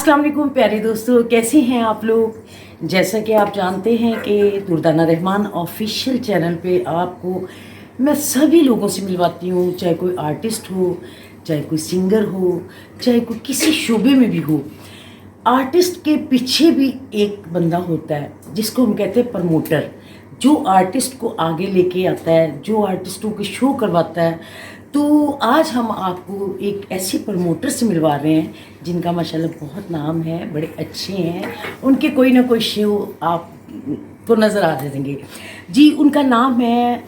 अस्सलाम वालेकुम प्यारे दोस्तों, कैसे हैं आप लोग। जैसा कि आप जानते हैं कि दुर्दाना रहमान ऑफिशियल चैनल पे आपको मैं सभी लोगों से मिलवाती हूँ, चाहे कोई आर्टिस्ट हो, चाहे कोई सिंगर हो, चाहे कोई किसी शोबे में भी हो। आर्टिस्ट के पीछे भी एक बंदा होता है जिसको हम कहते हैं प्रमोटर, जो आर्टिस्ट को आगे लेके आता है, जो आर्टिस्टों के शो करवाता है। तो आज हम आपको एक ऐसे प्रमोटर से मिलवा रहे हैं जिनका माशाल्लाह बहुत नाम है, बड़े अच्छे हैं, उनके कोई ना कोई शो आपको नज़र आ जाएंगे जी। उनका नाम है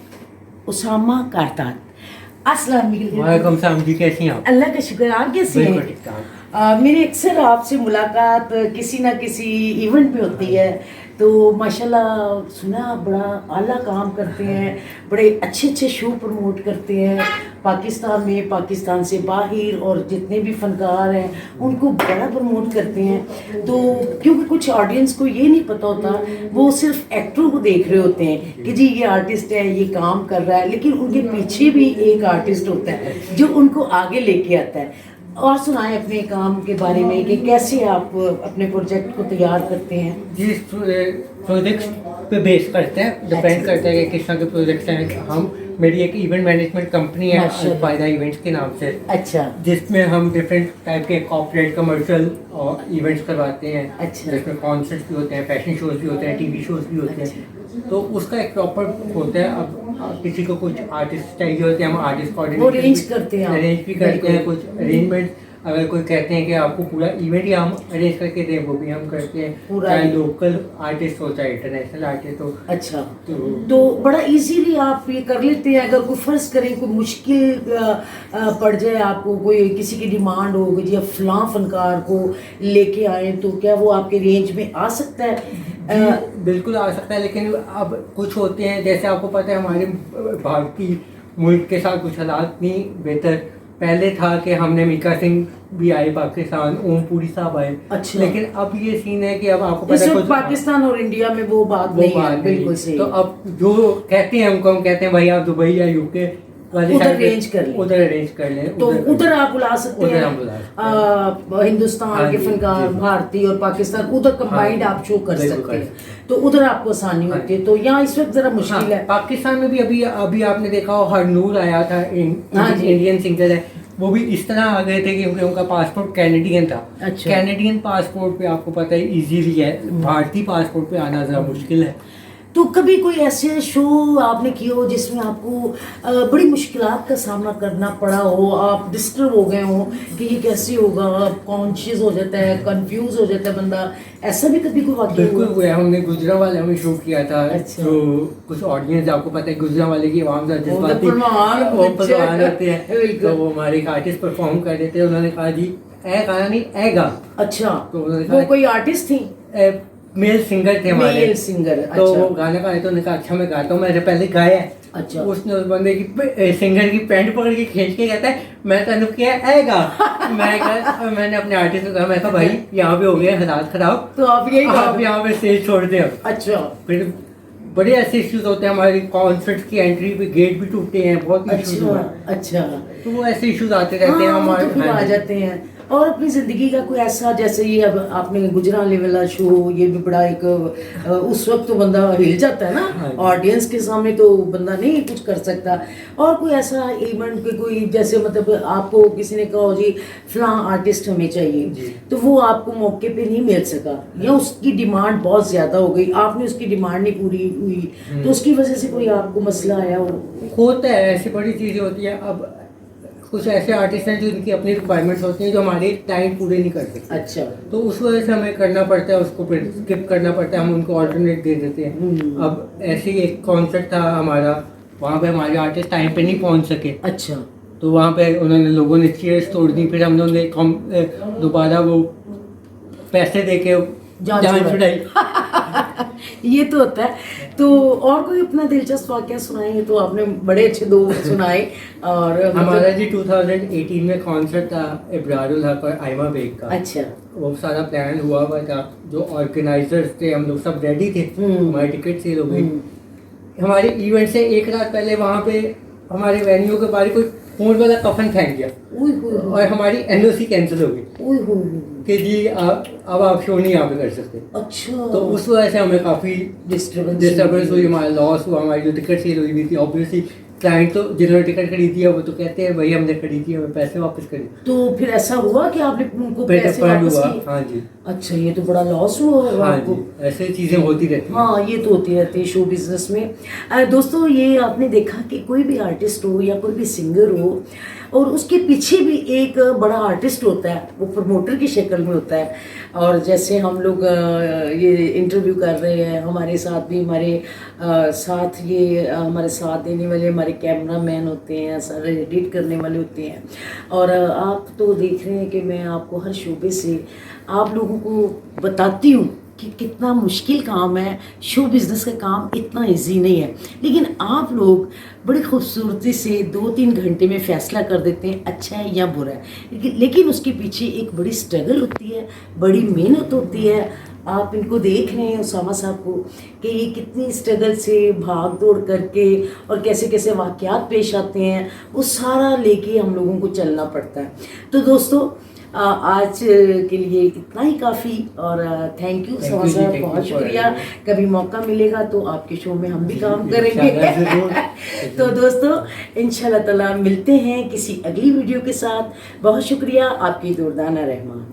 उसामा कारताद। अस्सलाम वालेकुम सलाम जी, कैसी हैं आप? अल्लाह का शुक्र, आप कैसे हैं? मेरी अक्सर आपसे मुलाकात किसी ना किसी इवेंट में होती है, तो माशाल्लाह सुना आप बड़ा आला काम करते हैं, बड़े अच्छे अच्छे शो प्रमोट करते हैं पाकिस्तान में, पाकिस्तान से बाहर, और जितने भी फनकार हैं उनको बड़ा प्रमोट करते हैं। तो क्योंकि कुछ ऑडियंस को ये नहीं पता होता, वो सिर्फ एक्टरों को देख रहे होते हैं कि जी ये आर्टिस्ट है, ये काम कर रहा है, लेकिन उनके पीछे भी एक आर्टिस्ट होता है जो उनको आगे लेके आता है। और सुनाएं अपने काम के बारे में कि कैसे आप अपने प्रोजेक्ट को तैयार करते हैं। जी, प्रोजेक्ट्स पे बेस करते हैं, डिपेंड करता है कि किस तरह के प्रोजेक्ट्स हैं। हम मेरी एक इवेंट मैनेजमेंट कंपनी है फायदा इवेंट्स के नाम से, अच्छा, जिसमें हम डिफरेंट टाइप के कॉर्पोरेट कमर्शियल और इवेंट्स करवाते हैं। अच्छा, जिसमें कॉन्सर्ट्स भी होते हैं, फैशन शोज भी होते हैं, टीवी शोज भी होते हैं। तो उसका एक प्रॉपर होता है। अब किसी को कुछ आर्टिस्ट चाहिए होते हैं, हम आर्टिस्ट वो अरेंज करते हैं, अरेंज भी करते हैं। कुछ अरेंजमेंट अगर कोई कहते हैं कि आपको पूरा इवेंट ही हम अरेंज करके दें, वो भी हम करते हैं, चाहे लोकल आर्टिस्ट हो चाहे इंटरनेशनल आर्टिस्ट हो। अच्छा, तो बड़ा इजीली आप ये कर लेते हैं। अगर कोई फर्ज करें कोई मुश्किल पड़ जाए आपको, कोई किसी की डिमांड हो गई, या फलां फनकार को लेके आए, तो क्या वो आपके रेंज में आ सकता है? बिल्कुल आ सकता है, लेकिन अब कुछ होते हैं, जैसे आपको पता है हमारे भारतीय मुल्क के साथ कुछ हालात नहीं बेहतर। पहले था कि हमने मीका सिंह भी आए पाकिस्तान, ओम पुरी साहब आए। अच्छा, लेकिन अब ये सीन है कि अब आपको पता है पाकिस्तान और इंडिया में वो बात नहीं है, बिल्कुल सही। तो अब जो कहते हैं हमको, हम कहते हैं भाई आप दुबई या यूके उधर अरेंज कर लें, उधर अरेंज कर लें, तो उधर आप बुला सकते हैं। हिंदुस्तान के फनकार, भारतीय और पाकिस्तान, उधर कंबाइंड आप शो कर सकते हैं, तो उधर आपको आसानी होती है। तो यहाँ इस वक्त जरा मुश्किल है। पाकिस्तान में भी अभी आपने देखा हो, हरनूर आया था, इंडियन सिंगर है, वो भी इस तरह आ गए थे क्योंकि उनका पासपोर्ट कैनेडियन था। अच्छा, कैनेडियन पासपोर्ट पे आपको पता है इजीली है, भारतीय पासपोर्ट पे आना जरा मुश्किल है। तो कभी कोई ऐसे शो आपने किया हो जिसमें आपको बड़ी मुश्किलात का सामना करना पड़ा हो, आप डिस्टर्ब हो गए हो कि ये कैसे होगा, कॉन्शियस हो जाता है, कंफ्यूज हो जाता है बंदा, ऐसा भी कभी कोई वाकया बिल्कुल हुआ है। हमने गुजरांवाले में शो किया था। अच्छा, तो कुछ ऑडियंस आपको पता है गुजरांवाले की आवाम का जज्बाती होते हैं, तो वो हमारे एक आर्टिस्ट परफॉर्म कर रहे थे, उन्होंने कहा जी ए गाना नहीं ए गा। अच्छा, तो उन्होंने वो कोई आर्टिस्ट थी, मेल सिंगर थे हमारे, मेल सिंगर। तो वो गाना गाए, तो उन्होंने कहा अच्छा मैं गाता हूँ, मैंने पहले गाया है। अच्छा, उसने उस बंदे की सिंगर की पैंट पकड़ के खींच के कहता है मैं तनु किया आएगा। मैंने अपने आर्टिस्ट को कहा, मैं कहा भाई यहाँ पे हो गया हालात खराब, तो आप यहाँ पे स्टेज छोड़ दें। अच्छा, फिर बड़े ऐसे इश्यूज होते हैं, हमारे कॉन्सर्ट की एंट्री पे गेट भी टूटे हैं, बहुत इश्यूज हुए। अच्छा, तो वो ऐसे इश्यूज आते रहते हैं हमारे, तो फिर आ जाते हैं। और अपनी ज़िंदगी का कोई ऐसा, जैसे ये अब आपने गुजरांवाले वाला शो, ये भी बड़ा एक उस वक्त तो बंदा हिल जाता है ना, ऑडियंस के सामने तो बंदा नहीं कुछ कर सकता। और कोई ऐसा इवेंट के कोई, जैसे मतलब आपको किसी ने कहा जी फलां आर्टिस्ट हमें चाहिए, तो वो आपको मौके पे नहीं मिल सका, या उसकी डिमांड बहुत ज़्यादा हो गई, आपने उसकी डिमांड नहीं पूरी हुई, तो उसकी वजह से कोई आपको मसला आया हो? होता है, ऐसी बड़ी चीज़ें होती है। अब कुछ ऐसे आर्टिस्ट हैं जो इनकी अपनी रिक्वायरमेंट्स होती हैं जो हमारे टाइम पूरे नहीं कर सकते। अच्छा, तो उस वजह से हमें करना पड़ता है, उसको फिर स्किप करना पड़ता है, हम उनको ऑल्टरनेट दे देते हैं। अब ऐसे ही एक कॉन्सर्ट था हमारा, वहाँ पे हमारे आर्टिस्ट टाइम पे नहीं पहुँच सके। अच्छा, तो वहाँ पे उन्होंने लोगों ने चेयर्स तोड़ दी, फिर हमने उन्हें दोबारा वो पैसे दे के जान छुड़ाई। ये तो होता है। तो और कोई अपना दिलचस्प वाकया सुनाएंगे, तो आपने बड़े अच्छे दो सुनाए। और हमारा जी 2018 में कॉन्सर्ट था इब्रारुल हक और आयमा बेग का। अच्छा, वो सारा प्लान हुआ था, जो ऑर्गेनाइजर्स थे हम लोग सब रेडी थे, हमारे टिकट सेल हो गई। हमारे इवेंट से एक रात पहले वहाँ पे हमारे वेन्यू के बारे कोई फोन वाला कफन फेंक गया और हमारी एनओसी कैंसिल हो गई। ओए हो कि जी अब आप शो नहीं यहाँ पे कर सकते। अच्छा, तो उस वजह से हमें काफ़ी डिस्टर्बेंस हुई, हमारा लॉस हुआ, हमारी जो टिकट सेल हुई थी ऑब्वियसली क्लाइंट तो जिन्होंने टिकट खरीदी है वो तो कहते हैं भाई हमने खरीदी है, हमें पैसे वापस करें। तो फिर ऐसा हुआ कि आपने उनको पेट पैसे फंड वापस हुआ, किए? हाँ जी। अच्छा, ये तो बड़ा लॉस हुआ होगा हाँ आपको। जी, ऐसे चीज़ें होती रहती हैं। हाँ, ये तो होती रहती है शो बिजनेस में। दोस्तों, ये आपने देखा कि कोई भी आर्टिस्ट हो या कोई भी सिंगर हो और उसके पीछे भी एक बड़ा आर्टिस्ट होता है, वो प्रमोटर की शक्ल में होता है। और जैसे हम लोग ये इंटरव्यू कर रहे हैं, हमारे साथ भी हमारे साथ ये हमारे साथ देने वाले हमारे कैमरामैन होते हैं, सारे एडिट करने वाले होते हैं। और आप तो देख रहे हैं कि मैं आपको हर शोबे से आप लोगों को बताती हूँ कि कितना मुश्किल काम है। शो बिज़नेस का काम इतना इजी नहीं है, लेकिन आप लोग बड़ी खूबसूरती से 2-3 घंटे में फ़ैसला कर देते हैं अच्छा है या बुरा है। लेकिन उसके पीछे एक बड़ी स्ट्रगल होती है, बड़ी मेहनत होती है। आप इनको देख रहे हैं उसामा साहब को कि ये कितनी स्ट्रगल से भाग दौड़ करके और कैसे कैसे वाक़यात पेश आते हैं, वो सारा लेके हम लोगों को चलना पड़ता है। तो दोस्तों, आज के लिए इतना ही काफ़ी। और थैंक यू उसामा साहब, बहुत शुक्रिया। कभी मौका मिलेगा तो आपके शो में हम भी काम करेंगे। तो दोस्तों, इंशाल्लाह ताला मिलते हैं किसी अगली वीडियो के साथ। बहुत शुक्रिया, आपकी दुर्दाना रहमान।